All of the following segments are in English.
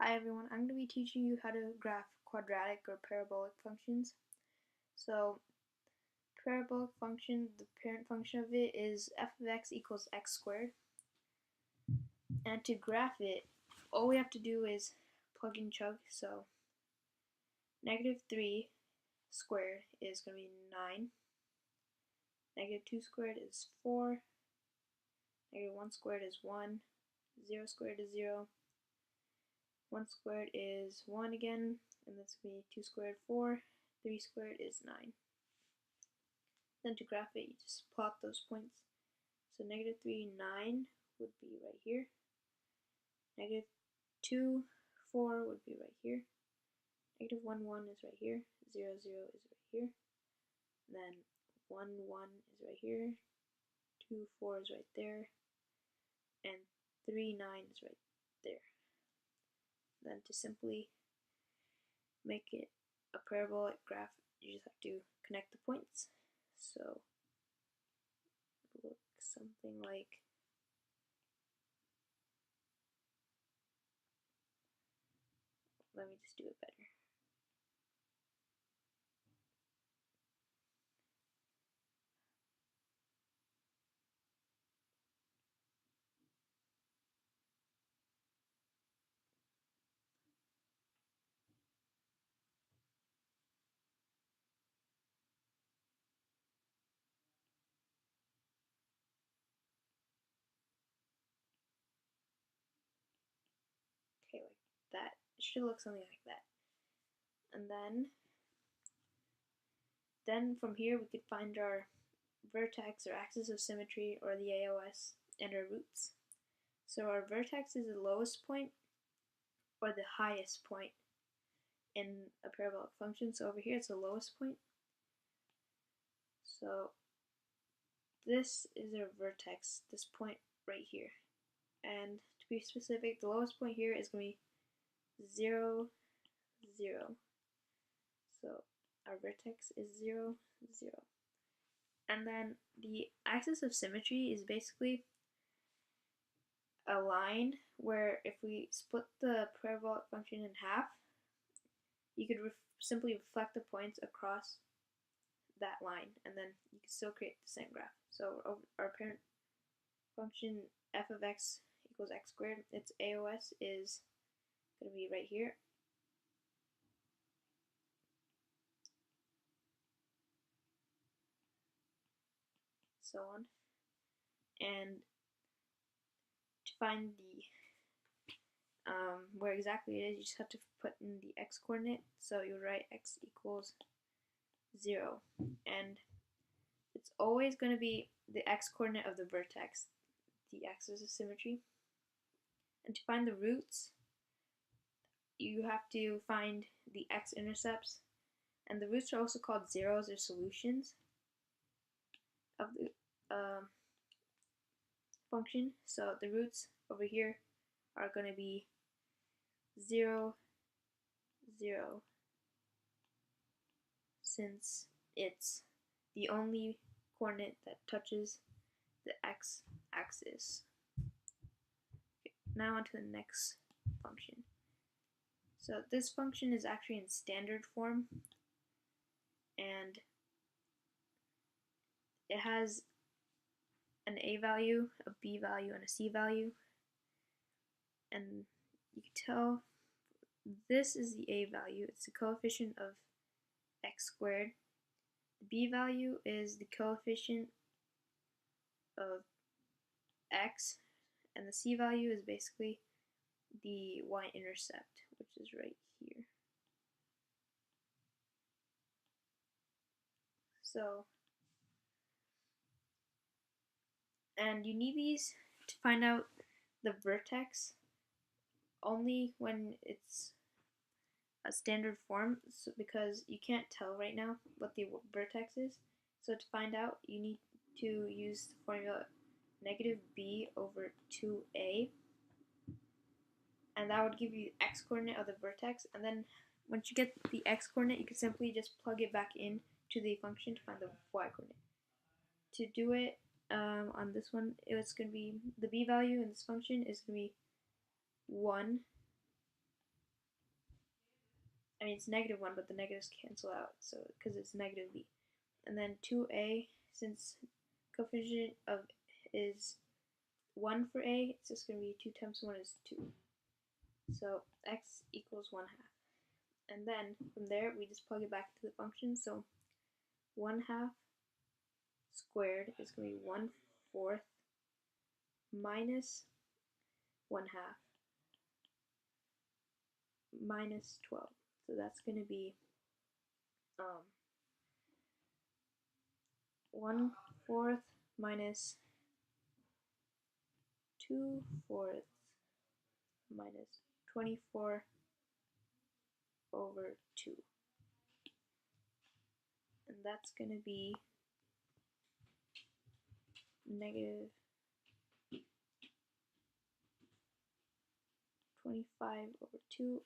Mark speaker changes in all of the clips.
Speaker 1: Hi everyone, I'm going to be teaching you how to graph quadratic or parabolic functions. So, parabolic function, the parent function of it is f of x equals x squared. And to graph it, all we have to do is plug and chug. So, negative 3 squared is going to be 9. Negative 2 squared is 4. Negative 1 squared is 1. 0 squared is 0. 1 squared is 1 again, and that's going to be 2 squared 4. 3 squared is 9. Then to graph it, you just plot those points. So negative 3, 9 would be right here. Negative 2, 4 would be right here. Negative 1, 1 is right here. 0, 0 is right here. Then 1, 1 is right here. 2, 4 is right there. And 3, 9 is right there. Then to simply make it a parabolic graph, you just have to connect the points. So it looks something like let me just do it better. Okay, like that. It should look something like that. And then from here we could find our vertex or axis of symmetry, or the AOS, and our roots. So our vertex is the lowest point or the highest point in a parabolic function. So over here it's the lowest point. So this is our vertex, this point right here. And to be specific, the lowest point here is going to be 0, 0. So our vertex is 0, 0. And then the axis of symmetry is basically a line where if we split the parabolic function in half, you could simply reflect the points across that line, and then you can still create the same graph. So our parent function f of x equals x squared, its AOS is going to be right here. So on. And to find the where exactly it is, you just have to put in the x coordinate. So you write x equals 0. And it's always going to be the x coordinate of the vertex, the axis of symmetry. And to find the roots, you have to find the x-intercepts. And the roots are also called zeros or solutions of the function. So the roots over here are going to be 0, 0, since it's the only coordinate that touches the x-axis. Okay, now on to the next function. So this function is actually in standard form, and it has an a value, a b value, and a c value. And you can tell this is the a value. It's the coefficient of x squared. The b value is the coefficient of x, and the c value is basically the y-intercept, which is right here. So, and you need these to find out the vertex only when it's a standard form, so because you can't tell right now what the vertex is. So to find out, you need to use the formula negative b over 2a, and that would give you the x coordinate of the vertex. And then once you get the x coordinate, you can simply just plug it back in to the function to find the y coordinate. To do it on this one, it's going to be the b value in this function is going to be 1, I mean, it's negative 1, but the negatives cancel out, so because it's negative b. And then 2a, since coefficient of is 1 for a, it's just going to be 2 times 1 is 2. So x equals 1 half. And then from there, we just plug it back to the function. So 1 half squared is going to be 1/4 minus 1 half minus 12. So that's going to be 1/4 minus 2/4 minus 24 over 2. And that's going to be negative 25 over 2,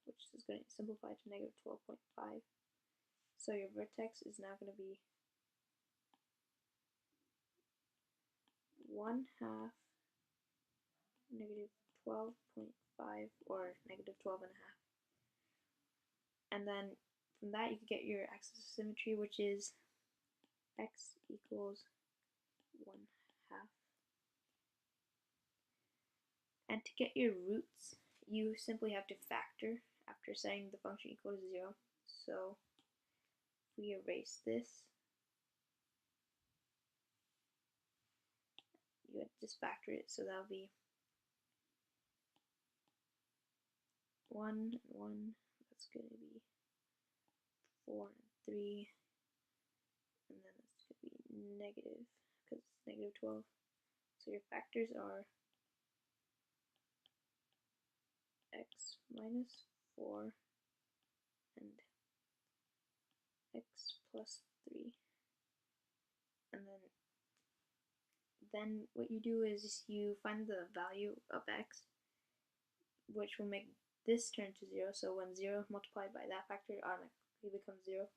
Speaker 1: which is going to simplify to negative 12.5. So your vertex is now going to be 1 half negative 12.5 or negative 12 and a half. And then from that you can get your axis of symmetry, which is x equals 1 half. And to get your roots, you simply have to factor after setting the function equal to 0. So if we erase this, you have to just factor it, so that'll be 1 and 1, that's going to be 4 and 3, and then that's going to be negative, because it's negative 12. So your factors are x minus 4 and x plus 3. And then what you do is you find the value of x, which will make this turn to 0. So when 0 multiplied by that factor automatically becomes 0,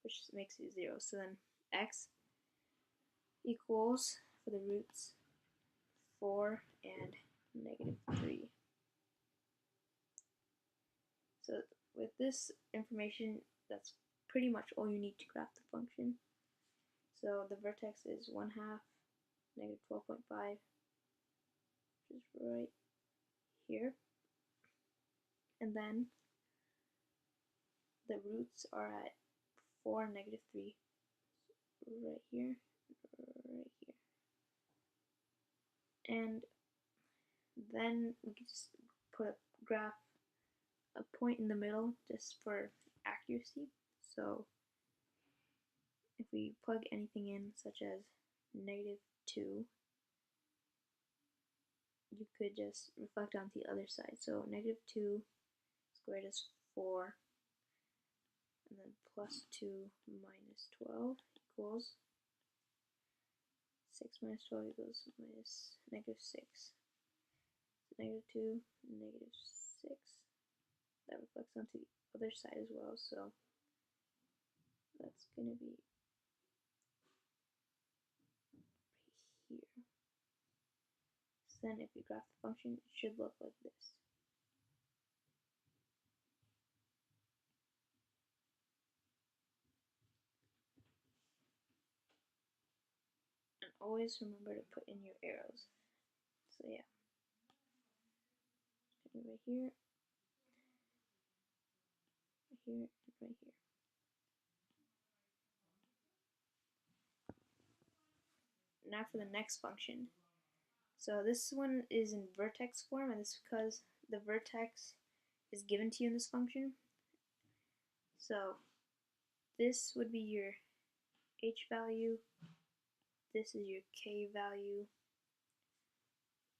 Speaker 1: which makes it 0. So then x equals, for the roots, 4 and negative 3. So with this information, that's pretty much all you need to graph the function. So the vertex is 1 half negative 12.5, which is right here. And then the roots are at 4 and negative 3, right here, right here. And then we can just put a graph, a point in the middle just for accuracy. So if we plug anything in, such as negative 2, you could just reflect on the other side. So negative 2 squared is 4, and then plus 2 minus 12 equals 6 minus 12 equals minus negative 6. So negative 2, negative 6. That reflects onto the other side as well, so that's going to be right here. So then if you graph the function, it should look like this. And always remember to put in your arrows. So yeah, right here, right here, and right here. Now for the next function. So this one is in vertex form, and this is because the vertex is given to you in this function. So this would be your h value, this is your k value,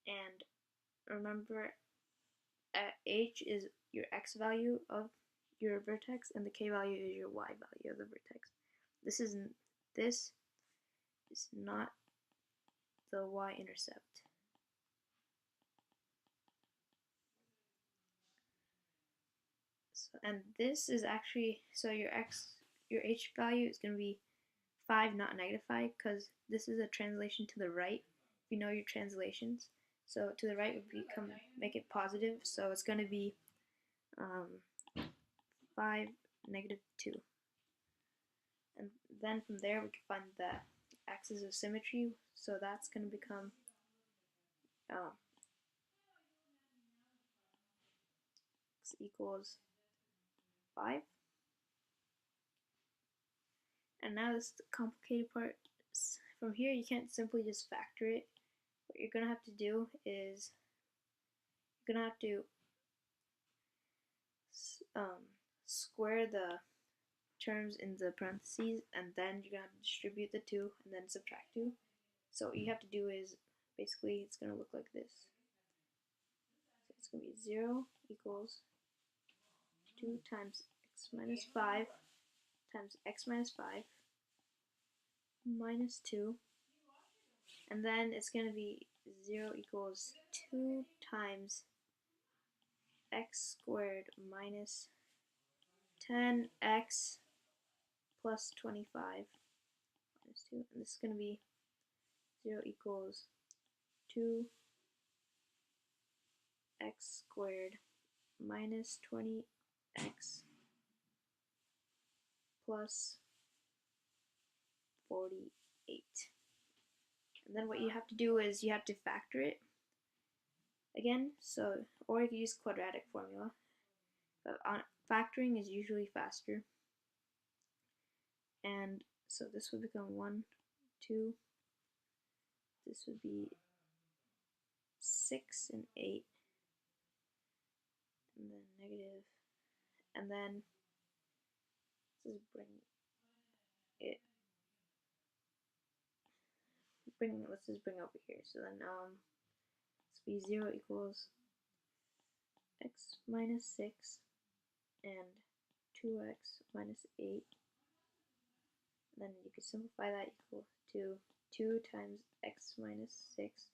Speaker 1: and remember h is your x value of your vertex, and the k value is your y value of the vertex. This is not the y-intercept. So, and this is actually, so your h value is going to be 5, not negative 5, because this is a translation to the right, if you know your translations. So to the right would make it positive, so it's going to be 5, negative 2. And then from there we can find the axis of symmetry, so that's going to become x equals 5. And now this is the complicated part. From here you can't simply just factor it. What you're going to have to do is you're going to have to square the terms in the parentheses, and then you're going to have to distribute the 2 and then subtract 2. So what you have to do is basically it's going to look like this. So it's going to be 0 equals 2 times x minus 5 times x minus 5 minus 2, and then it's going to be 0 equals 2 times x squared minus 10x plus 25 minus 2, and this is going to be 0 equals 2x squared minus 20x plus 48. And then what you have to do is you have to factor it again, so, or you can use quadratic formula, but factoring is usually faster. And so this would become 1, 2, this would be 6 and 8, and then negative, and then let's just bring over here. So then this will be 0 equals x minus 6 and 2x minus 8. Then you can simplify that equal to 2 times x minus 6,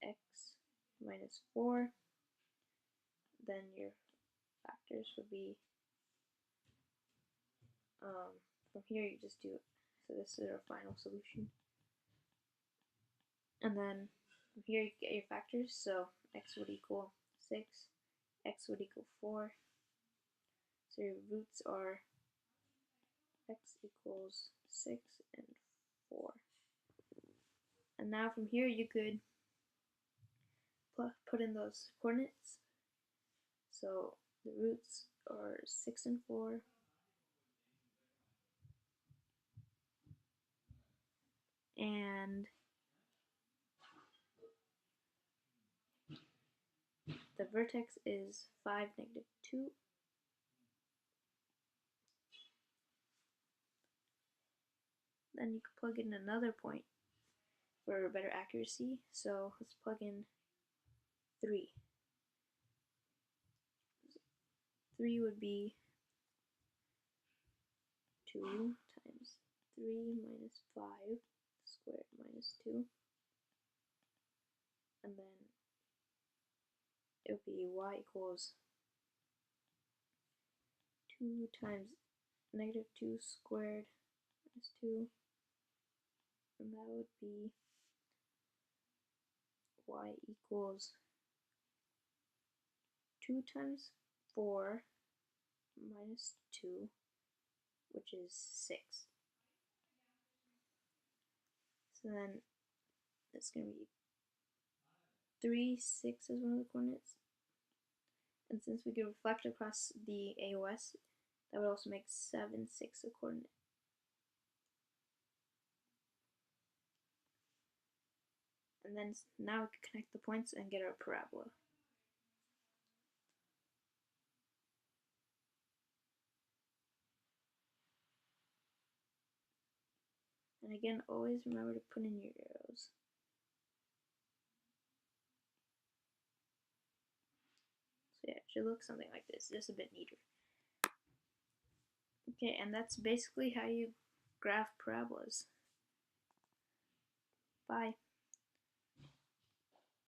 Speaker 1: x minus 4. Then your factors would be, from here you just do, so this is our final solution. And then from here you get your factors, so x would equal 6, x would equal 4. So your roots are x equals 6 and 4. And now from here you could put in those coordinates. So the roots are 6 and 4. And the vertex is 5, negative 2. Then you can plug in another point for better accuracy. So let's plug in 3. 3 would be 2 times 3 minus 5 squared minus 2. And then it would be y equals 2 times negative 2 squared minus 2. And that would be y equals 2 times 4 minus 2, which is 6. So then it's going to be 3, 6 as one of the coordinates. And since we could reflect across the AOS, that would also make 7, 6 a coordinate. And then now we can connect the points and get our parabola. And again, always remember to put in your arrows. So yeah, it should look something like this, just a bit neater. Okay, and that's basically how you graph parabolas. Bye.